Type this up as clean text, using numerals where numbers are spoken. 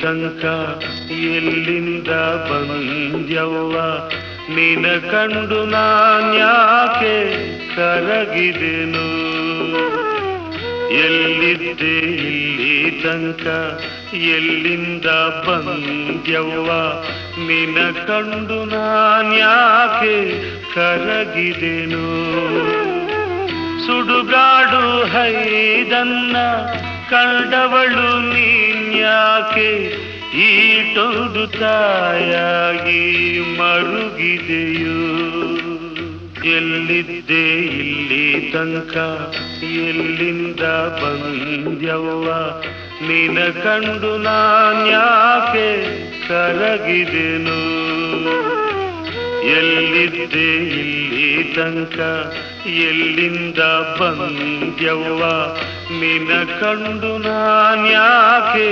ತನಕ ಎಲ್ಲಿಂದ ಬಂದ್ಯವ್ವ ನಿನ ಕಂಡು ನಾನ್ಯಾಕೆ ಕರಗಿದೆನು ಎಲ್ಲಿದ್ದೆ ಇಲ್ಲಿ ತನಕ ಎಲ್ಲಿಂದ ಬಂದ್ಯವ್ವ ನಿನ ಕಂಡು ನಾನ್ಯಾಕೆ ಕರಗಿದೆನು ಸುಡುಗಾಡು ಹೈದನ್ನ ಕಂಡವಳು ನೀನ್ಯಾಕೆ ಈಟೊಂದು ತಾಯಾಗಿ ಮರುಗಿದೆಯೋ ಎಲ್ಲಿದ್ದೆ ಇಲ್ಲಿ ತನಕ ಎಲ್ಲಿಂದ ಬಂದ್ಯವ್ವ ನಿನ ಕಂಡು ನಾನ್ಯಾಕೆ ಕರಗಿದೆನು ಎಲ್ಲಿದ್ದೆ ಇಲ್ಲಿ ತನಕ ಎಲ್ಲಿಂದ ಬಂದ್ಯವ್ವ ನಿನ ಕಂಡು ನಾನ್ಯಾಕೆ